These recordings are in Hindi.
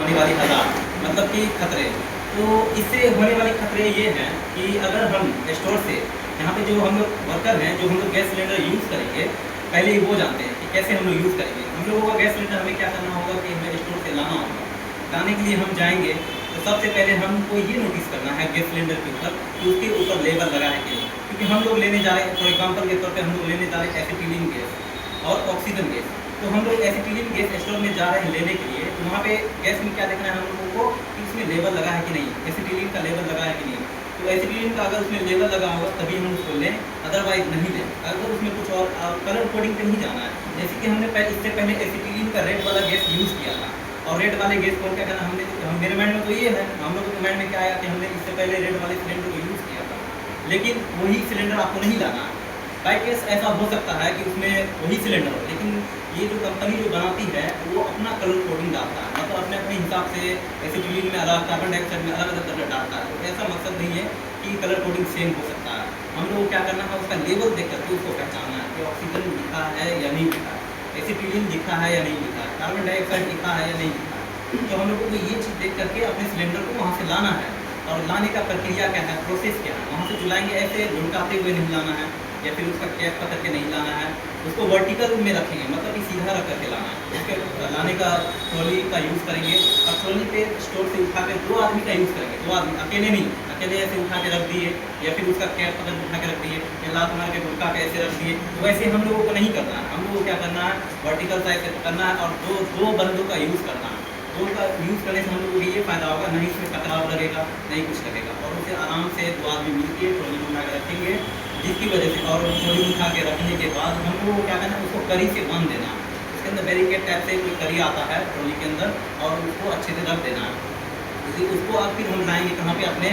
होने वाली हज़ार मतलब कि खतरे। तो इससे होने वाले खतरे ये हैं कि अगर हम स्टोर से यहाँ पे जो हम लोग वर्कर हैं, जो हम लोग गैस सिलेंडर यूज़ करेंगे, पहले ही वो जानते हैं कि कैसे हम लोग यूज़ करेंगे। हम लोगों का गैस सिलेंडर हमें क्या करना होगा कि हमें स्टोर से लाना होगा। लाने के लिए हम जाएंगे तो सबसे पहले हमको ये नोटिस करना है गैस सिलेंडर के ऊपर कि उसके ऊपर लेबल लगा है कि नहीं। क्योंकि हम लोग लेने जा रहे हैं, फॉर एग्जाम्पल के तौर पर हम लोग लेने जा रहे हैं एसिटिलीन गैस और ऑक्सीजन गैस। तो हम लोग एसिटिलीन गैस स्टोर में जा रहे हैं लेने के लिए, तो वहाँ पे गैस में क्या देखना है हम लोगों को कि इसमें लेबल लगा है कि नहीं, एसिटिलीन का लेबल लगा है कि नहीं। तो एसिटिलीन का अगर उसमें लेबल लगा होगा तभी हम उसको लें, अदरवाइज नहीं लें। अगर उसमें कुछ और कलर कोडिंग पे नहीं जाना है। जैसे कि हमने इससे पहले एसिटिलीन का रेड वाला गैस यूज़ किया था और रेड वाले गैस को क्या करना मेरे माइंड में तो ये है, हम लोगों के माइंड में क्या आया कि हमने इससे पहले रेड वाले सिलेंडर को यूज़ किया था, लेकिन वही सिलेंडर आपको नहीं लाना है। बाई केस ऐसा हो सकता है कि उसमें वही सिलेंडर हो, लेकिन ये जो कंपनी जो बनाती है वो अपना कलर कोडिंग डालता है, मतलब अपने अपने हिसाब से एसिटिलीन में अलग, कार्बन डाइऑक्साइड में अलग अलग कलर डालता है। तो ऐसा मकसद नहीं है कि कलर कोडिंग सेम हो सकता है। हम लोग को क्या करना है, उसका लेवल देख करके उसको पहचानना है कि ऑक्सीजन लिखा है या नहीं लिखा है, एसिटिलीन लिखा है या नहीं लिखा है, कार्बन डाइऑक्साइड लिखा है या नहीं लिखा है। तो हम लोगों को ये चीज़ देख करके अपने सिलेंडर को वहाँ से लाना है। और लाने का प्रक्रिया क्या है, प्रोसेस क्या है, वहाँ से चुलाएंगे ऐसे लुढ़काते हुए नहीं लाना है या फिर उसका कैप पकड़ के नहीं लाना है, उसको वर्टिकल में रखेंगे, मतलब कि सीधा रख करके लाना है। उसके लाने का ट्रॉली का यूज़ करेंगे और ट्रॉली पे स्टोर से उठा के 2 आदमी का यूज़ करेंगे, 2 आदमी अकेले नहीं, अकेले ऐसे उठा के रख दिए या फिर उसका कैप पकड़ उठा के रख दिए या लात मार के गुटका के ऐसे रख दिए। तो वैसे हम लोगों को नहीं करना है। हम लोगों को क्या करना है, वर्टिकल साइज से करना है और दो बंदों का यूज़ करना है। दो का यूज़ करने से हम लोगों को ये फ़ायदा होगा, नहीं इसमें टकराव लगेगा, नहीं कुछ लगेगा। और उसे आराम से 2 आदमी मिल के ट्रॉली में उठा के रखेंगे, जिसकी वजह से और ट्रॉली उठा के रखने के बाद हम लोगों को क्या करना है, उसको करी से बांध देना है। उसके अंदर बैरिकेड टाइप से कोई करी आता है ट्रॉली के अंदर और उसको अच्छे से रख देना है। उसको आप फिर हम लाएंगे कहाँ पे, अपने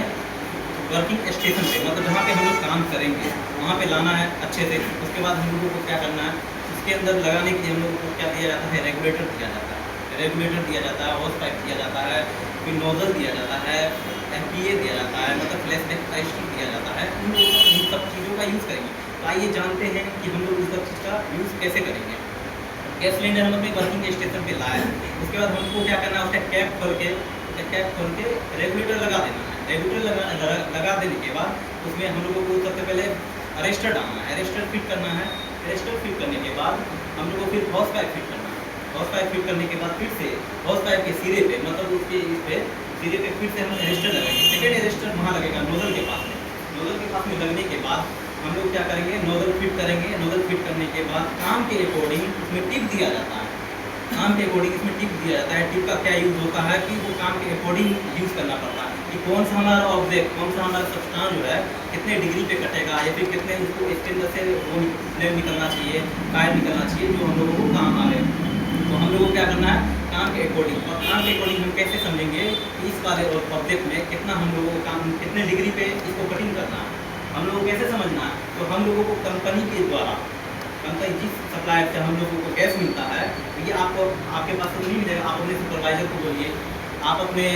वर्किंग स्टेशन पे, मतलब जहाँ पे हम लोग काम करेंगे वहाँ पे लाना है अच्छे से। उसके बाद हम लोगों को क्या करना है, उसके अंदर लगाने के लिए हम लोगों को क्या दिया जाता है, रेगुलेटर दिया जाता है। रेगुलेटर दिया जाता है, हॉस पाइप दिया जाता है, फिर नोजल दिया जाता है, एमपीए दिया जाता है, मतलब फ्लैशबैक का स्टिक दिया जाता है। इन सब चीज़ों का यूज़ करेंगे। तो आइए जानते हैं कि हम लोग इस सब चीज़ का यूज़ कैसे करेंगे। गैस सिलेंडर हम अपने वर्किंग स्टेशन पे लाए, उसके बाद हमको क्या करना है, उसका कैप खोल के रेगुलेटर लगा देना है। रेगुलेटर लगा देने के बाद उसमें हम लोगों को सबसे पहले अरेस्टर डालना है, अरेस्टर फिट करना है। अरेस्टर फिट करने के बाद हम लोग को फिर हॉस पाइप फिट करना है। हॉस पाइप फिट करने के बाद फिर से हॉस पाइप के सिरे पे, मतलब उसके इस पे सिरे पे फिर से हम अरेस्टर लगाएंगे। सेकेंड अरेस्टर वहाँ लगेगा नोजल के पास में। नोजल के पास में लगने के बाद हम लोग क्या करेंगे, नोजल फिट करेंगे। नोजल फिट करने के बाद काम के अकॉर्डिंग उसमें टिप दिया जाता है। काम के अकॉर्डिंग इसमें टिप दिया जाता है। टिप का क्या यूज़ होता है कि वो काम के अकॉर्डिंग यूज़ करना पड़ता है कि कौन सा हमारा ऑब्जेक्ट, कौन सा हमारा सब्सटेंस जो है कितने डिग्री पे कटेगा या फिर कितने उसको इसके अंदर से वो निकलना चाहिए, कायर निकलना चाहिए जो हम लोगों को काम आए। तो हम लोगों को क्या करना है, काम के अकॉर्डिंग। और काम के अकॉर्डिंग हम कैसे समझेंगे कि इस वाले ऑब्जेक्ट में कितना हम लोगों को काम, कितने डिग्री पे इसको कटिंग करना है, हम लोगों को कैसे समझना है। तो हम लोगों को कंपनी के द्वारा, कंपनी जिस सप्लायर से हम लोगों को गैस मिलता है, ये आपको आपके पास तो नहीं मिलेगा। आप अपने सुपरवाइजर को बोलिए, आप अपने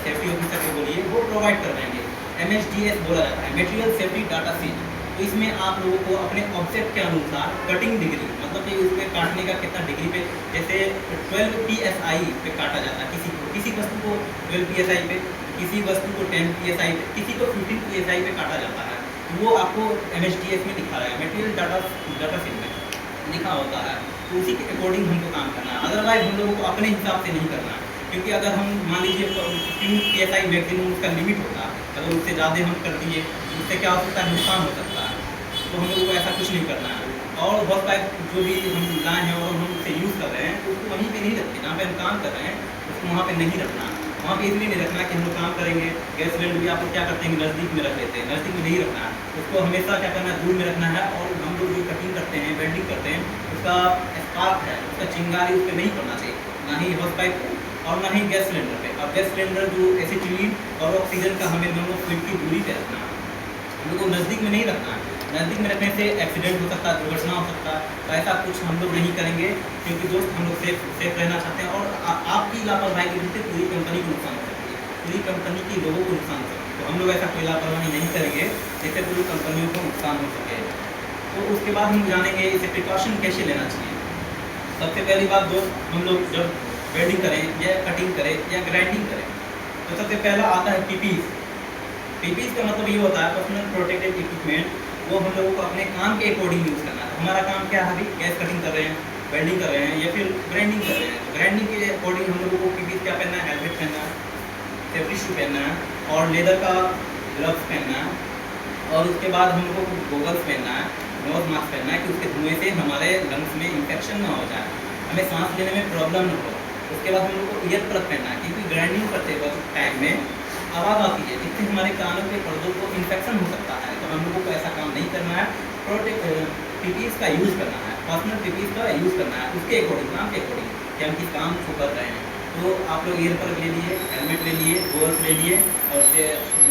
सेफ्टी ऑफिसर को बोलिए, वो प्रोवाइड कर देंगे। MSDS बोला जाता है, मटेरियल सेफ्टी डाटा शीट। तो इसमें आप लोगों को अपने ऑब्जेक्ट के अनुसार कटिंग डिग्री, मतलब कि उसके काटने का कितना डिग्री पे, जैसे 12 PSI पे काटा जाता है किसी वस्तु को 12 PSI पे, किसी वस्तु को 10 PSI पे, किसी को 15 PSI पे काटा जाता है। वो आपको MSDS में लिखा रहेगा, मटेरियल डाटा शीट में लिखा होता है। तो उसी के अकॉर्डिंग हमको काम करना है। अदरवाइज हम लोगों को अपने हिसाब से नहीं करना है, क्योंकि अगर हम मान लीजिए 15 PSI मैक्सिमम उसका लिमिट होता है, अगर उससे ज़्यादा हम कर दिए उससे क्या हो सकता है, नुकसान हो सकता है। तो हम लोगों को ऐसा कुछ नहीं करना है। और हॉस पाइप जो भी हम लाए हैं और हम उसे यूज़ कर रहे हैं, तो उसको वहीं पे नहीं रखते, जहाँ पे हम काम कर रहे हैं उसको वहाँ पे नहीं रखना। वहाँ पे इसलिए नहीं रखना कि हम लोग काम करेंगे, गैस सिलेंडर भी आप लोग क्या करते हैं, नज़दीक में रख लेते हैं। नज़दीक में नहीं रखना है, उसको हमेशा क्या करना है, दूर में रखना है। और हम लोग जो कटिंग करते हैं, वेल्डिंग करते हैं, उसका स्पार्क है, उसका चिंगारी उस पर नहीं पड़ना चाहिए, ना ही हॉस पाइप और ना ही गैस सिलेंडर पे। और गैस सिलेंडर जो एसिटिलीन और ऑक्सीजन का हमें दोनों फीट की दूरी पे रखना है, हम लोग को नज़दीक में नहीं रखना है। नज़दीक में रखने से एक्सीडेंट हो सकता है, दुर्घटना हो सकता है। तो ऐसा कुछ हम लोग नहीं करेंगे, क्योंकि दोस्त हम लोग सेफ रहना चाहते हैं। और आपकी लापरवाही की वजह से पूरी कंपनी को नुकसान हो सकती है, पूरी कंपनी के लोगों को नुकसान हो सकता है। तो हम लोग ऐसा कोई लापरवाही नहीं करेंगे जिससे पूरी कंपनियों को नुकसान हो सके। तो उसके बाद हम जानेंगे इसे प्रिकॉशन कैसे लेना चाहिए। सबसे पहली बात दोस्त, हम लोग जब वेल्डिंग करें या कटिंग करें या ग्राइंडिंग करें। तो सबसे पहला आता है पीपीस। पीपीस का मतलब ये होता है पर्सनल प्रोटेक्टिव इक्विपमेंट। वो हम लोगों को अपने काम के अकॉर्डिंग यूज़ करना है। हमारा काम क्या है, अभी गैस कटिंग कर रहे हैं, वेल्डिंग कर रहे हैं या फिर ग्राइंडिंग कर रहे हैं। तो ग्राइंडिंग के अकॉर्डिंग हम लोगों को पीपीस क्या पहनना है, हेलमेट पहनना है, सेफ्टी शू पहनना है और लेदर का ग्लव्स पहनना है। और उसके बाद हम लोगों को गोगल्स पहनना है, नोज मास्क पहनना है कि उसके धुएँ से हमारे लंग्स में इन्फेक्शन ना हो जाए, हमें सांस लेने में प्रॉब्लम ना हो। उसके बाद हम लोग को ईयर प्लग पहनना है क्योंकि ग्राइंडिंग करते वक्त टाइम में आवाज़ आती है जिससे हमारे कानों के पर्दों को इन्फेक्शन हो सकता है। तो हम लोगों को ऐसा काम नहीं करना है। पीपीएस का यूज़ करना है, पर्सनल पीपीएस का यूज़ करना है उसके अकॉर्डिंग, काम के अकॉर्डिंग कि हम किस काम को कर रहे हैं। तो आप लोग ईयर प्लग ले लिए, हेलमेट ले लिए, गोल्स ले लिए और उसके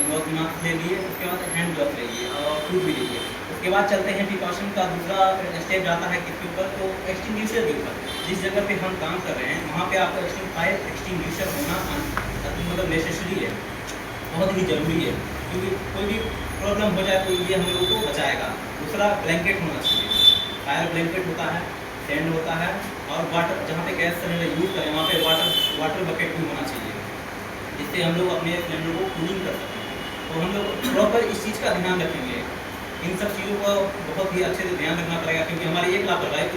नोज मास्क ले लिए, उसके बाद हैंड ग्लव्स ले लिए और शूज भी ले लिए। उसके बाद चलते हैं प्रिकॉशन का दूसरा स्टेप जाता है किसके ऊपर, तो एक्सटिंग्विशर के ऊपर। जिस जगह पे हम काम कर रहे हैं वहाँ पे आपको फायर एक्सटिंग्विशर होना मतलब नेसेसरी है, बहुत ही ज़रूरी है क्योंकि कोई भी प्रॉब्लम हो जाए तो ये हम लोगों को बचाएगा। दूसरा ब्लैंकेट होना चाहिए, फायर ब्लैंकेट होता है, टेंट होता है और वाटर, जहाँ पे गैस सिलेंडर यूज़ करें वहाँ पे वाटर बकेट भी होना चाहिए जिससे हम लोग अपने सिलेंडर को कूलिंग कर सकें। तो हम लोग प्रॉपर इस चीज़ का ध्यान रखेंगे, इन सब चीज़ों को बहुत ही अच्छे से ध्यान रखना पड़ेगा क्योंकि हमारी एक लापरवाही